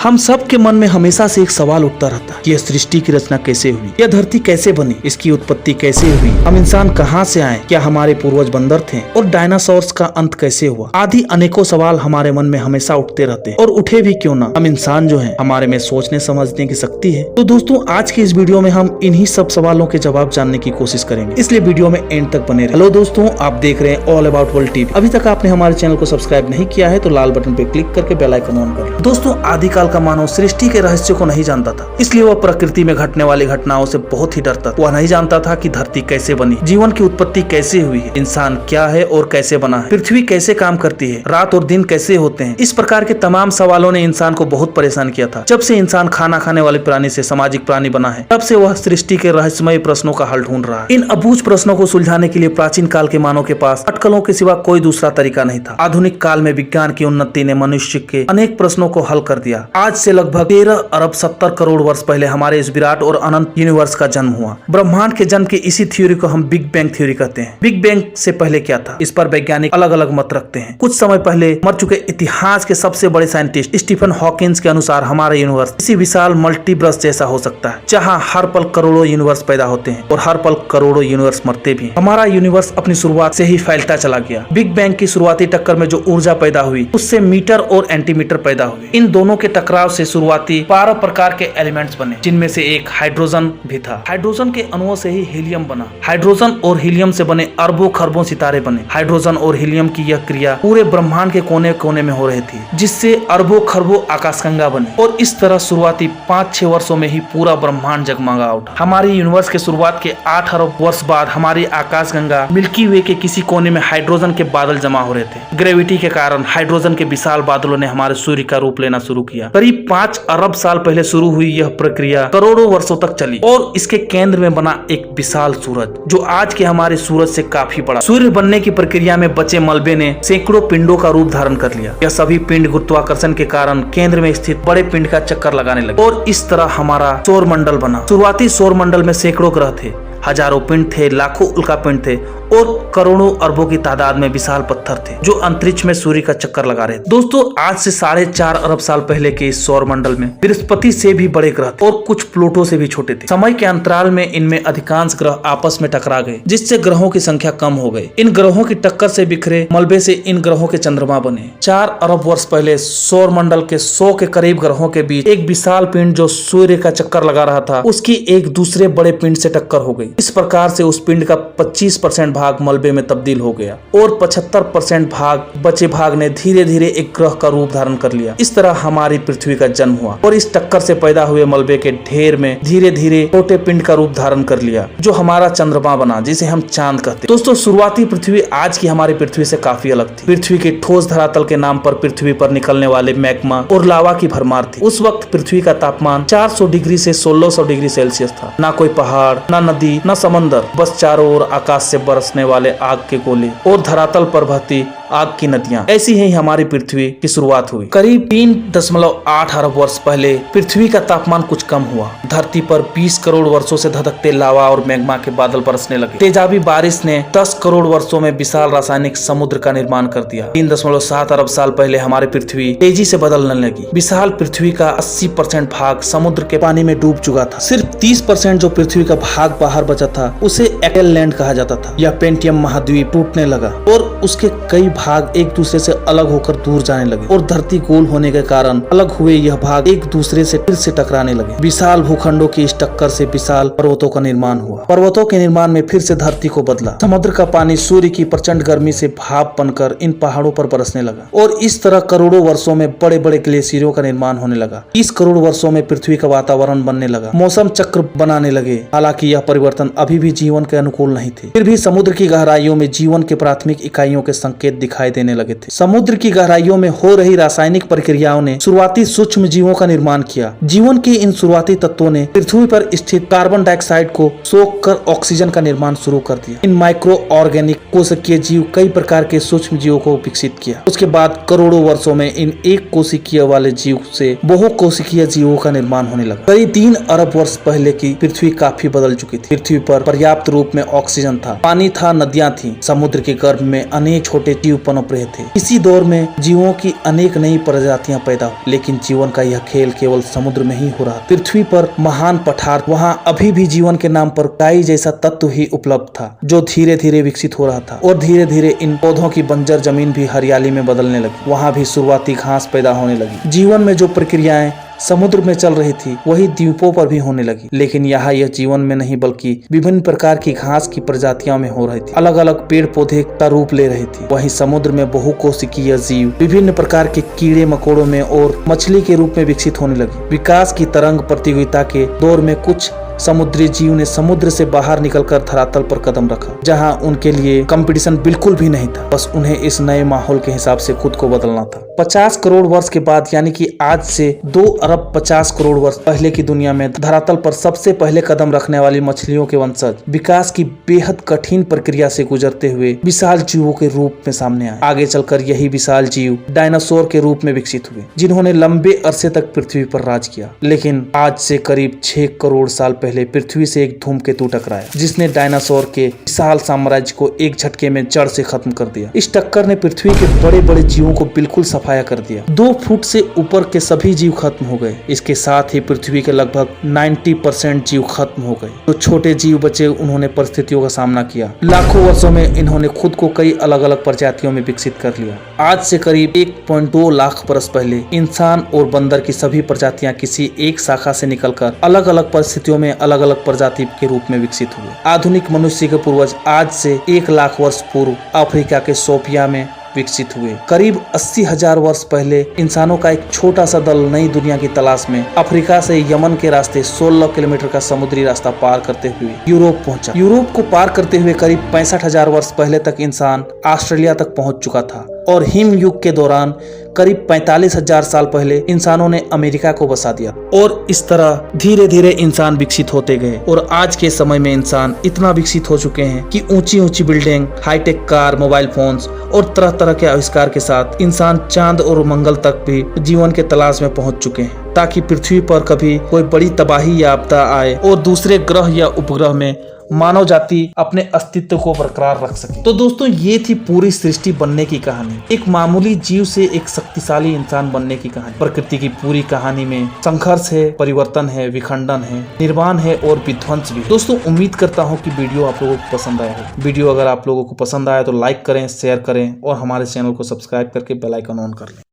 हम सब के मन में हमेशा से एक सवाल उठता रहता है कि यह सृष्टि की रचना कैसे हुई, यह धरती कैसे बनी, इसकी उत्पत्ति कैसे हुई, हम इंसान कहां से आए, क्या हमारे पूर्वज बंदर थे और डायनासोर्स का अंत कैसे हुआ। आदि अनेकों सवाल हमारे मन में हमेशा उठते रहते हैं और उठे भी क्यों ना, हम इंसान जो है हमारे में सोचने समझने की शक्ति है। तो दोस्तों आज के इस वीडियो में हम इन्हीं सब सवालों के जवाब जानने की कोशिश करेंगे, इसलिए वीडियो में एंड तक बने रहे। हेलो दोस्तों, आप देख रहे हैं ऑल अबाउट वर्ल्ड टीवी। अभी तक आपने हमारे चैनल को सब्सक्राइब नहीं किया है तो लाल बटन पे क्लिक करके बेल आइकन ऑन कर लो। दोस्तों आदिकाल का मानव सृष्टि के रहस्य को नहीं जानता था, इसलिए वह प्रकृति में घटने वाली घटनाओं से बहुत ही डरता था। वह नहीं जानता था कि धरती कैसे बनी, जीवन की उत्पत्ति कैसे हुई है, इंसान क्या है और कैसे बना है, पृथ्वी कैसे काम करती है, रात और दिन कैसे होते हैं। इस प्रकार के तमाम सवालों ने इंसान को बहुत परेशान किया था। जब से इंसान खाना खाने वाले प्राणी से सामाजिक प्राणी बना है, तब से वह सृष्टि के रहस्यमय प्रश्नों का हल ढूंढ रहा है। इन अबूझ प्रश्नों को सुलझाने के लिए प्राचीन काल के मानव के पास अटकलों के सिवा कोई दूसरा तरीका नहीं था। आधुनिक काल में विज्ञान की उन्नति ने मनुष्य के अनेक प्रश्नों को हल कर दिया। आज से लगभग 13 अरब 70 करोड़ वर्ष पहले हमारे इस विराट और अनंत यूनिवर्स का जन्म हुआ। ब्रह्मांड के जन्म की इसी थ्योरी को हम बिग बैंग थ्योरी कहते हैं। बिग बैंग से पहले क्या था, इस पर वैज्ञानिक अलग अलग मत रखते हैं। कुछ समय पहले मर चुके इतिहास के सबसे बड़े साइंटिस्ट स्टीफन हॉकिंस के अनुसार हमारा यूनिवर्स इसी विशाल मल्टीवर्स जैसा हो सकता है, जहाँ हर पल करोड़ों यूनिवर्स पैदा होते हैं और हर पल करोड़ों यूनिवर्स मरते भी हैं। हमारा यूनिवर्स अपनी शुरुआत से ही फैलता चला गया। बिग बैंग की शुरुआती टक्कर में जो ऊर्जा पैदा हुई, उससे मीटर और एंटीमीटर पैदा हुए। इन दोनों के टकराव से शुरुआती 12 प्रकार के एलिमेंट्स बने, जिनमें से एक हाइड्रोजन भी था। हाइड्रोजन के अणुओं से ही हीलियम बना। हाइड्रोजन और हीलियम से बने अरबों खरबों सितारे बने। हाइड्रोजन और हीलियम की यह क्रिया पूरे ब्रह्मांड के कोने कोने में हो रही थी, जिससे अरबों खरबों आकाशगंगा बने। और इस तरह शुरुआती 5-6 वर्षों में ही पूरा ब्रह्मांड जगमगा उठा। हमारी यूनिवर्स के शुरुआत के 8 अरब वर्ष बाद हमारी आकाशगंगा मिल्की वे के किसी कोने में हाइड्रोजन के बादल जमा हो रहे थे। ग्रेविटी के कारण हाइड्रोजन के विशाल बादलों ने हमारे सूर्य का रूप लेना शुरू किया। करीब 5 अरब साल पहले शुरू हुई यह प्रक्रिया करोड़ों वर्षों तक चली और इसके केंद्र में बना एक विशाल सूरज, जो आज के हमारे सूरज से काफी बड़ा। सूर्य बनने की प्रक्रिया में बचे मलबे ने सैकड़ों पिंडों का रूप धारण कर लिया। यह सभी पिंड गुरुत्वाकर्षण के कारण केंद्र में स्थित बड़े पिंड का चक्कर लगाने लगे और इस तरह हमारा सौर मंडल बना। शुरुआती सौर मंडल में सैकड़ों ग्रह थे, हजारों पिंड थे, लाखों उल्का पिंड थे और करोड़ों अरबों की तादाद में विशाल पत्थर थे जो अंतरिक्ष में सूर्य का चक्कर लगा रहे थे। दोस्तों आज से 4.5 अरब साल पहले के इस सौर मंडल में बृहस्पति से भी बड़े ग्रह थे और कुछ प्लूटो से भी छोटे थे। समय के अंतराल में इनमें अधिकांश ग्रह आपस में टकरा गए, जिससे ग्रहों की संख्या कम हो गई। इन ग्रहों की टक्कर से बिखरे मलबे से इन ग्रहों के चंद्रमा बने। 4 अरब वर्ष पहले सौर मंडल के 100 के करीब ग्रहों के बीच एक विशाल पिंड जो सूर्य का चक्कर लगा रहा था, उसकी एक दूसरे बड़े पिंड से टक्कर हो गई। इस प्रकार से उस पिंड का 25% भाग मलबे में तब्दील हो गया और 75% भाग बचे भाग ने धीरे धीरे एक ग्रह का रूप धारण कर लिया। इस तरह हमारी पृथ्वी का जन्म हुआ और इस टक्कर से पैदा हुए मलबे के ढेर में धीरे धीरे छोटे पिंड का रूप धारण कर लिया, जो हमारा चंद्रमा बना, जिसे हम चांद कहते। दोस्तों शुरुआती पृथ्वी आज की हमारी पृथ्वी से काफी अलग थी। पृथ्वी के ठोस धरातल के नाम पर पृथ्वी पर निकलने वाले मैग्मा और लावा की भरमार थी। उस वक्त पृथ्वी का तापमान 400 डिग्री से 1600 डिग्री सेल्सियस था। ना कोई पहाड़, ना नदी, ना समंदर, बस चारों ओर आकाश से बरसने वाले आग के गोले और धरातल पर बहती आग की नदियां। ऐसी ही हमारी पृथ्वी की शुरुआत हुई। करीब 3.8 अरब वर्ष पहले पृथ्वी का तापमान कुछ कम हुआ। धरती पर 20 करोड़ वर्षों से धधकते लावा और मैग्मा के बादल बरसने लगे। तेजाबी बारिश ने 10 करोड़ वर्षों में विशाल रासायनिक समुद्र का निर्माण कर दिया। 3.7 अरब साल पहले हमारी पृथ्वी तेजी से बदलने लगी। विशाल पृथ्वी का 80% भाग समुद्र के पानी में डूब चुका था। सिर्फ 30% जो पृथ्वी का भाग बाहर बचा था, उसे एक्ल लैंड कहा जाता था। यह पेंटियम महाद्वीप टूटने लगा और उसके कई भाग एक दूसरे से अलग होकर दूर जाने लगे और धरती गोल होने के कारण अलग हुए यह भाग एक दूसरे से फिर से टकराने लगे। विशाल भूखंडों की इस टक्कर से विशाल पर्वतों का निर्माण हुआ। पर्वतों के निर्माण में फिर से धरती को बदला। समुद्र का पानी सूर्य की प्रचंड गर्मी से भाप बनकर इन पहाड़ों पर बरसने लगा और इस तरह करोड़ों वर्षों में बड़े बड़े ग्लेशियरों का निर्माण होने लगा। 30 करोड़ वर्षों में पृथ्वी का वातावरण बनने लगा। मौसम चक्र बनाने लगे। हालांकि यह परिवर्तन अभी भी जीवन के अनुकूल नहीं थे, फिर भी समुद्र की गहराइयों में जीवन के प्राथमिक इकाइयों के संकेत दिखाई देने लगे थे। समुद्र की गहराइयों में हो रही रासायनिक प्रक्रियाओं ने शुरुआती सूक्ष्म जीवों का निर्माण किया। जीवन के इन शुरुआती तत्वों ने पृथ्वी पर स्थित कार्बन डाइऑक्साइड को सोख कर ऑक्सीजन का निर्माण शुरू कर दिया। इन माइक्रो ऑर्गेनिक कोशिकीय जीव कई प्रकार के सूक्ष्म जीवों को विकसित किया। उसके बाद करोड़ों वर्षों में इन एक कोशिकीय वाले जीव से बहु कोशिकीय जीवों का निर्माण होने लगा। करीब 3 अरब वर्ष पहले की पृथ्वी काफी बदल चुकी थी। पृथ्वी पर पर्याप्त रूप में ऑक्सीजन था, पानी था, नदियां थी। समुद्र के गर्भ में अनेक छोटे जीव जीव पनप रहे थे। इसी दौर में जीवों की अनेक नई प्रजातियां पैदा हुई, लेकिन जीवन का यह खेल केवल समुद्र में ही हो रहा। पृथ्वी पर महान पठार, वहाँ अभी भी जीवन के नाम पर काई जैसा तत्व ही उपलब्ध था, जो धीरे धीरे विकसित हो रहा था और धीरे धीरे इन पौधों की बंजर जमीन भी हरियाली में बदलने लगी। वहाँ भी शुरुआती घास पैदा होने लगी। जीवन में जो प्रक्रियाएं समुद्र में चल रही थी वही द्वीपों पर भी होने लगी, लेकिन यहाँ यह जीवन में नहीं बल्कि विभिन्न प्रकार की घास की प्रजातियों में हो रही थी। अलग अलग पेड़ पौधे का रूप ले रही थी। वहीं समुद्र में बहुकोशिकीय जीव विभिन्न प्रकार के कीड़े मकोड़ों में और मछली के रूप में विकसित होने लगी। विकास की तरंग प्रतियोगिता के दौर में कुछ समुद्री जीव ने समुद्र से बाहर निकलकर धरातल पर कदम रखा, जहां उनके लिए कंपटीशन बिल्कुल भी नहीं था, बस उन्हें इस नए माहौल के हिसाब से खुद को बदलना था। 50 करोड़ वर्ष के बाद, यानी कि आज से 2 अरब 50 करोड़ वर्ष पहले की दुनिया में धरातल पर सबसे पहले कदम रखने वाली मछलियों के वंशज विकास की बेहद कठिन प्रक्रिया से गुजरते हुए विशाल जीवों के रूप में सामने आए। आगे चलकर यही विशाल जीव डायनासोर के रूप में विकसित हुए, जिन्होंने लंबे अरसे तक पृथ्वी पर राज किया। लेकिन आज से करीब 6 करोड़ साल पहले पृथ्वी से एक धूमकेतु टकराया, जिसने डायनासोर के विशाल साम्राज्य को एक झटके में जड़ से खत्म कर दिया। इस टक्कर ने पृथ्वी के बड़े बड़े जीवों को बिल्कुल सफाया कर दिया। 2 फुट से ऊपर के सभी जीव खत्म हो गए। इसके साथ ही पृथ्वी के लगभग 90% जीव खत्म हो गए। जो छोटे जीव बचे उन्होंने परिस्थितियों का सामना किया। लाखों वर्षों में इन्होंने खुद को कई अलग अलग प्रजातियों में विकसित कर लिया। आज से करीब 1.2 लाख बरस पहले इंसान और बंदर की सभी प्रजातियां किसी एक शाखा से निकलकर अलग अलग परिस्थितियों में अलग अलग प्रजाति के रूप में विकसित हुए। आधुनिक मनुष्य के पूर्वज आज से 1 लाख वर्ष पूर्व अफ्रीका के सोफिया में विकसित हुए। करीब 80,000 वर्ष पहले इंसानों का एक छोटा सा दल नई दुनिया की तलाश में अफ्रीका से यमन के रास्ते 16 किलोमीटर का समुद्री रास्ता पार करते हुए यूरोप पहुंचा। यूरोप को पार करते हुए करीब 65,000 वर्ष पहले तक इंसान ऑस्ट्रेलिया तक पहुंच चुका था और हिम युग के दौरान करीब 45,000 साल पहले इंसानों ने अमेरिका को बसा दिया। और इस तरह धीरे धीरे इंसान विकसित होते गए और आज के समय में इंसान इतना विकसित हो चुके हैं कि ऊंची ऊंची building, high tech car, mobile phones और तरह तरह के आविष्कार के साथ इंसान चांद और मंगल तक भी जीवन के तलाश में पहुंच चुके हैं, ताकि पृथ्वी पर कभी कोई बड़ी तबाही या आपदा आए और दूसरे ग्रह या उपग्रह में मानव जाति अपने अस्तित्व को बरकरार रख सके। तो दोस्तों, ये थी पूरी सृष्टि बनने की कहानी। एक मामूली जीव से एक शक्तिशाली इंसान बनने की कहानी। प्रकृति की पूरी कहानी में संघर्ष है, परिवर्तन है, विखंडन है, निर्माण है और विध्वंस भी। दोस्तों, उम्मीद करता हूँ कि वीडियो आप लोगों को पसंद आया हो। वीडियो अगर आप लोगों को पसंद आया तो लाइक करें, शेयर करें और हमारे चैनल को सब्सक्राइब करके बेल आइकन ऑन कर लें।